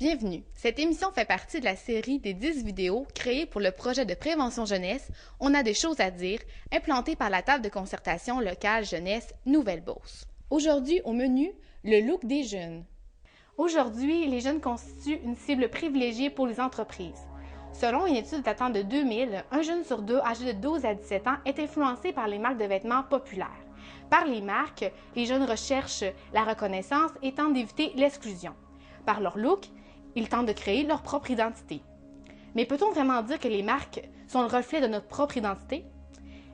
Bienvenue! Cette émission fait partie de la série des 10 vidéos créées pour le projet de prévention jeunesse On a des choses à dire, implanté par la table de concertation locale jeunesse Nouvelle-Beauce. Aujourd'hui, au menu, le look des jeunes. Aujourd'hui, les jeunes constituent une cible privilégiée pour les entreprises. Selon une étude datant de 2000, un jeune sur deux âgé de 12 à 17 ans est influencé par les marques de vêtements populaires. Par les marques, les jeunes recherchent la reconnaissance et tentent d'éviter l'exclusion. Par leur look, ils tentent de créer leur propre identité. Mais peut-on vraiment dire que les marques sont le reflet de notre propre identité?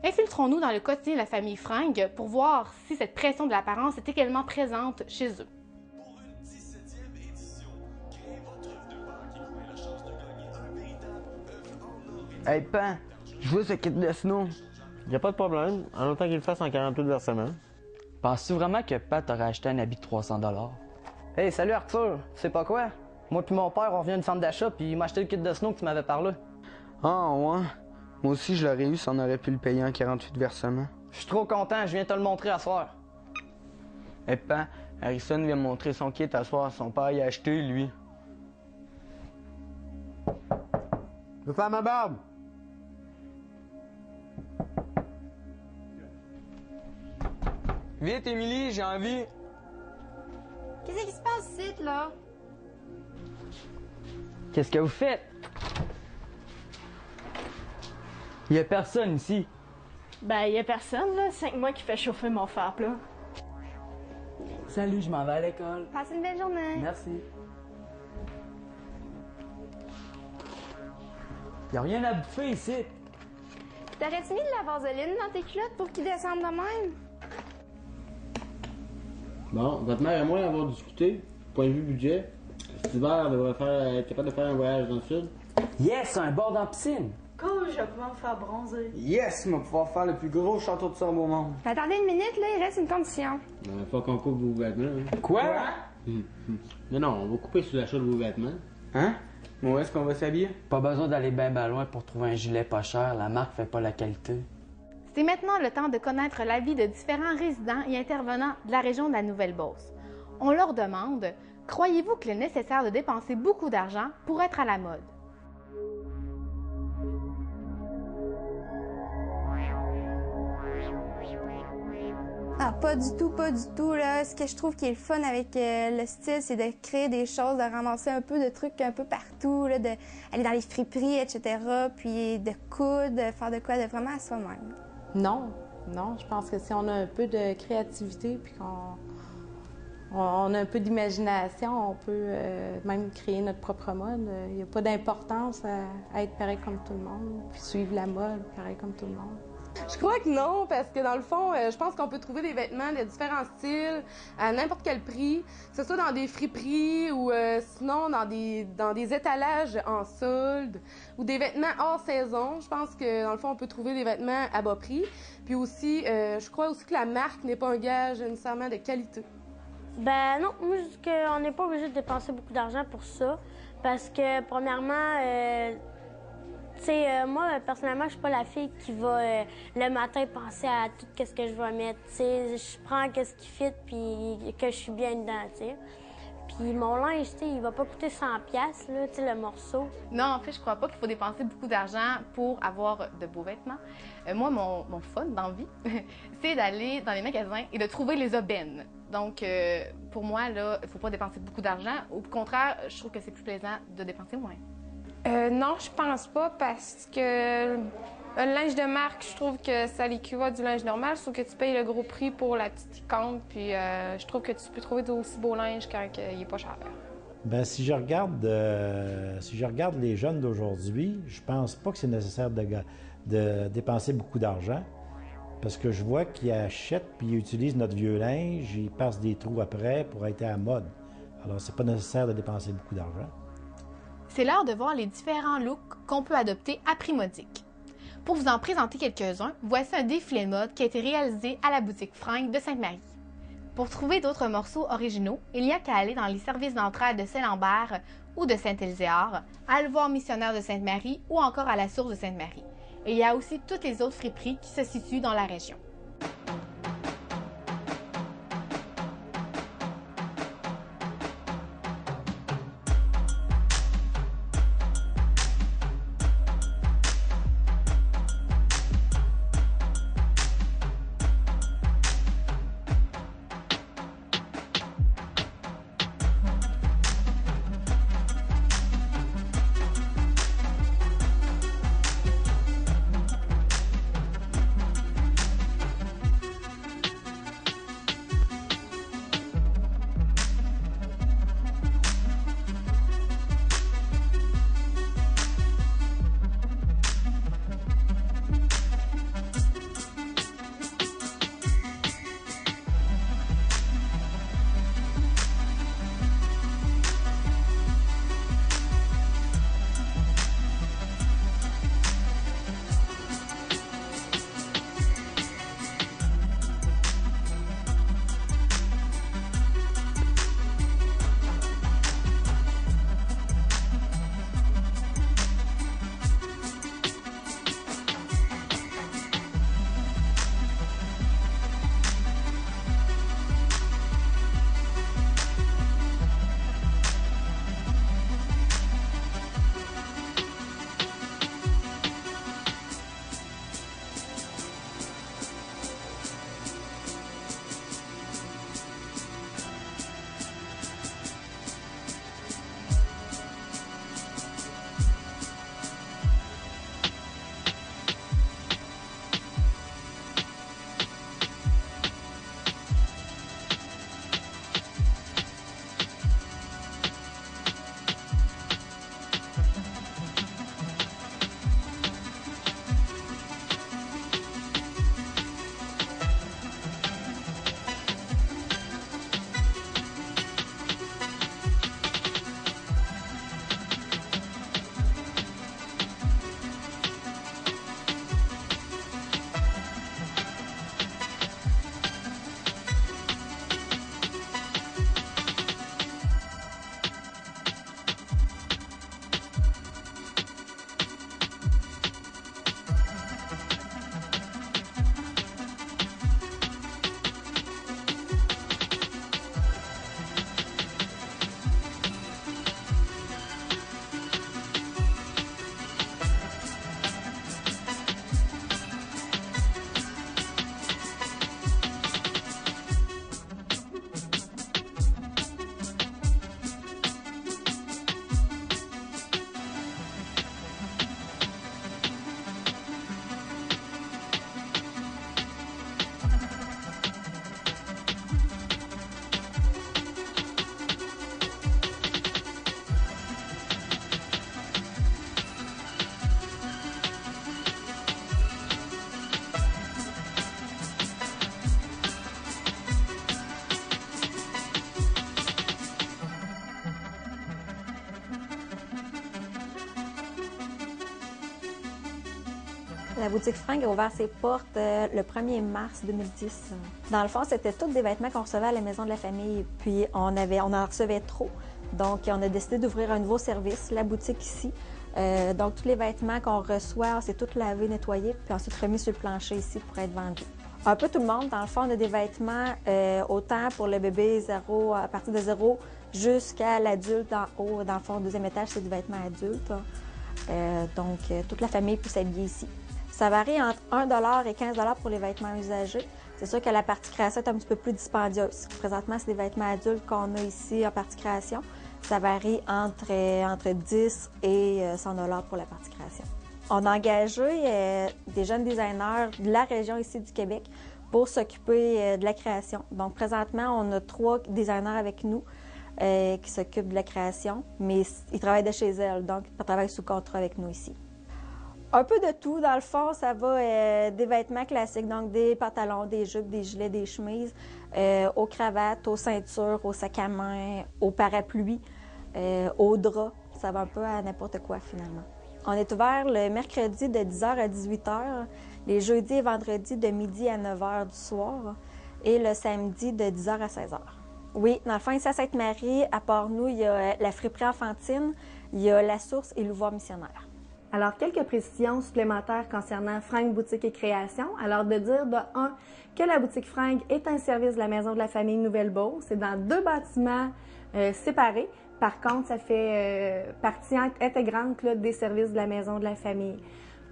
Infiltrons-nous dans le quotidien de la famille Fringue pour voir si cette pression de l'apparence est également présente chez eux. Pour une 17e édition, créez votre œuvre de Pâques et courez la chance de gagner un véritable œuvre en or et Hey Pan, je veux ce kit de snow. Y a pas de problème, en autant qu'il le fasse en 48 versements. Penses-tu vraiment que Pat aurait acheté un habit de 300 $? Hey, salut Arthur, tu sais pas quoi? Moi puis mon père, on revient du centre d'achat puis il m'a acheté le kit de snow que tu m'avais parlé. Ah ouais? Moi aussi je l'aurais eu si on aurait pu le payer en 48 versements. Je suis trop content, je viens te le montrer à soir. Hey Pan, Harrison vient me montrer son kit à soir, son père y a acheté lui. Je veux faire ma barbe! Vite Émilie, j'ai envie. Qu'est-ce qui se passe ici, là? Qu'est-ce que vous faites? Y a personne ici. Ben, y a personne, là. 5 mois qui fait chauffer mon fer plat. Salut, je m'en vais à l'école. Passe une belle journée. Merci. Y a rien à bouffer ici. T'aurais-tu mis de la vaseline dans tes culottes pour qu'ils descendent de même? Bon, votre mère et moi avons discuté, point de vue budget. Cet hiver, elle devrait être capable de faire un voyage dans le sud. Yes, un bord dans la piscine. Cool, je vais pouvoir me faire bronzer. Yes, on va pouvoir faire le plus gros château de sable au monde. Attendez une minute, là, il reste une condition. Il faut qu'on coupe vos vêtements. Hein. Quoi? Mais non, on va couper sur l'achat de vos vêtements. Hein? Mais où est-ce qu'on va s'habiller? Pas besoin d'aller ben loin pour trouver un gilet pas cher. La marque fait pas la qualité. C'est maintenant le temps de connaître l'avis de différents résidents et intervenants de la région de la Nouvelle-Beauce. On leur demande, croyez-vous qu'il est nécessaire de dépenser beaucoup d'argent pour être à la mode? Ah, pas du tout, là. Ce que je trouve qui est le fun avec le style, c'est de créer des choses, de ramasser un peu de trucs un peu partout, là, d'aller dans les friperies, etc., puis de coudre, de faire de quoi, de vraiment à soi-même. Non, je pense que si on a un peu de créativité puis qu'on a un peu d'imagination, on peut même créer notre propre mode. Il n'y a pas d'importance à être pareil comme tout le monde, puis suivre la mode pareil comme tout le monde. Je crois que non, parce que dans le fond, je pense qu'on peut trouver des vêtements de différents styles à n'importe quel prix, que ce soit dans des friperies ou sinon dans des étalages en solde ou des vêtements hors saison. Je pense que dans le fond, on peut trouver des vêtements à bas prix. Puis aussi, je crois aussi que la marque n'est pas un gage nécessairement de qualité. Ben non, moi je dis qu'on n'est pas obligé de dépenser beaucoup d'argent pour ça, parce que premièrement, tu sais, moi, personnellement, je suis pas la fille qui va le matin penser à tout ce que je vais mettre. Tu sais, je prends ce qui fit puis que je suis bien dedans, tu sais. Puis mon linge, tu sais, il va pas coûter 100$, là, tu sais, le morceau. Non, en fait, je crois pas qu'il faut dépenser beaucoup d'argent pour avoir de beaux vêtements. Moi, mon fun d'envie, c'est d'aller dans les magasins et de trouver les aubaines. Donc, pour moi, là, il faut pas dépenser beaucoup d'argent. Au contraire, je trouve que c'est plus plaisant de dépenser moins. Non, je pense pas, parce que le linge de marque, je trouve que ça l'équivaut à du linge normal, sauf que tu payes le gros prix pour la petite icône, puis je trouve que tu peux trouver d'aussi beau linge quand il est pas cher. Bien, si je regarde les jeunes d'aujourd'hui, je pense pas que c'est nécessaire de dépenser beaucoup d'argent, parce que je vois qu'ils achètent puis ils utilisent notre vieux linge, ils passent des trous après pour être à la mode. Alors, c'est pas nécessaire de dépenser beaucoup d'argent. C'est l'heure de voir les différents looks qu'on peut adopter à prix modique. Pour vous en présenter quelques-uns, voici un défilé de mode qui a été réalisé à la boutique Fringue de Sainte-Marie. Pour trouver d'autres morceaux originaux, il n'y a qu'à aller dans les services d'entraide de Saint-Lambert ou de Saint-Élyséard, à le voir missionnaire de Sainte-Marie ou encore à la source de Sainte-Marie. Et il y a aussi toutes les autres friperies qui se situent dans la région. La boutique Fringues a ouvert ses portes le 1er mars 2010. Dans le fond, c'était tous des vêtements qu'on recevait à la maison de la famille. Puis on en recevait trop. Donc, on a décidé d'ouvrir un nouveau service, la boutique ici. Donc, tous les vêtements qu'on reçoit, c'est tout lavé, nettoyé, puis ensuite remis sur le plancher ici pour être vendus. Un peu tout le monde. Dans le fond, on a des vêtements autant pour le bébé à partir de 0 jusqu'à l'adulte en haut. Dans le fond, au deuxième étage, c'est du vêtement adulte. Donc, toute la famille peut s'habiller ici. Ça varie entre 1 et 15 pour les vêtements usagés. C'est sûr que la partie création est un petit peu plus dispendieuse. Présentement, c'est des vêtements adultes qu'on a ici en partie création. Ça varie entre 10 et 100 pour la partie création. On a engagé des jeunes designers de la région ici du Québec pour s'occuper de la création. Donc, présentement, on a 3 designers avec nous qui s'occupent de la création, mais ils travaillent de chez elles, donc ils travaillent sous contrat avec nous ici. Un peu de tout, dans le fond, ça va des vêtements classiques, donc des pantalons, des jupes, des gilets, des chemises, aux cravates, aux ceintures, aux sacs à main, aux parapluies, aux draps. Ça va un peu à n'importe quoi, finalement. On est ouvert le mercredi de 10h à 18h, les jeudis et vendredis de midi à 9h du soir et le samedi de 10h à 16h. Oui, dans le fond, ici à Sainte-Marie, à part nous, il y a la friperie enfantine, il y a la Source et l'Ouvoir missionnaire. Alors, quelques précisions supplémentaires concernant Fringues Boutique et Création. Alors, de dire de 1 que la boutique Fringues est un service de la Maison de la Famille Nouvelle-Beauce. C'est dans 2 bâtiments séparés. Par contre, ça fait partie intégrante là, des services de la Maison de la Famille.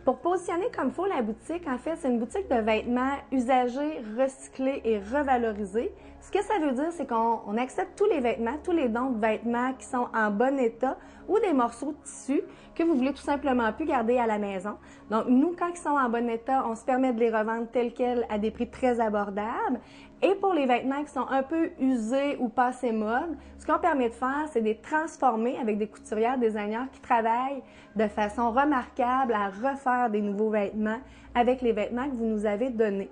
Pour positionner comme il faut la boutique, en fait, c'est une boutique de vêtements usagés, recyclés et revalorisés. Ce que ça veut dire, c'est qu'on accepte tous les vêtements, tous les dons de vêtements qui sont en bon état ou des morceaux de tissu que vous voulez tout simplement plus garder à la maison. Donc, nous, quand ils sont en bon état, on se permet de les revendre tels quels à des prix très abordables. Et pour les vêtements qui sont un peu usés ou passés mode, ce qu'on permet de faire, c'est de les transformer avec des couturières, designers qui travaillent de façon remarquable à refaire des nouveaux vêtements avec les vêtements que vous nous avez donnés.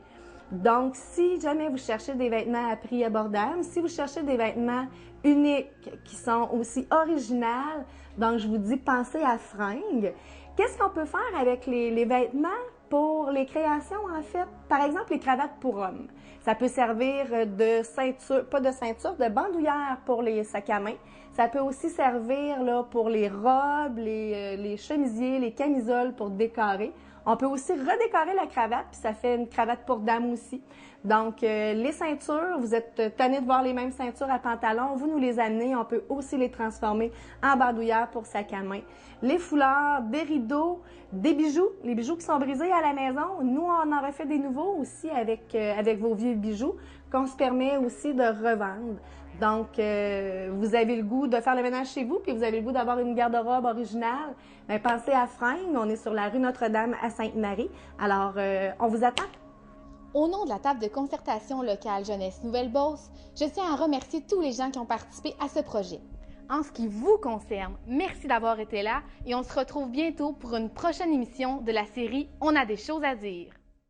Donc, si jamais vous cherchez des vêtements à prix abordable, si vous cherchez des vêtements uniques qui sont aussi originales, donc je vous dis, pensez à Fringues. Qu'est-ce qu'on peut faire avec les vêtements pour les créations, en fait? Par exemple, les cravates pour hommes. Ça peut servir de ceinture, pas de ceinture, de bandoulière pour les sacs à main. Ça peut aussi servir là, pour les robes, les chemisiers, les camisoles pour décorer. On peut aussi redécorer la cravate, puis ça fait une cravate pour dame aussi. Donc, les ceintures, vous êtes tannés de voir les mêmes ceintures à pantalon, vous nous les amenez, on peut aussi les transformer en bandoulière pour sac à main. Les foulards, des rideaux, des bijoux, les bijoux qui sont brisés à la maison, nous, on en refait des nouveaux aussi avec vos vieux bijoux qu'on se permet aussi de revendre. Donc, vous avez le goût de faire le ménage chez vous, puis vous avez le goût d'avoir une garde-robe originale, bien, pensez à Fringues. On est sur la rue Notre-Dame à Sainte-Marie. Alors, on vous attend. Au nom de la table de concertation locale Jeunesse Nouvelle-Beauce, je tiens à remercier tous les gens qui ont participé à ce projet. En ce qui vous concerne, merci d'avoir été là et on se retrouve bientôt pour une prochaine émission de la série On a des choses à dire.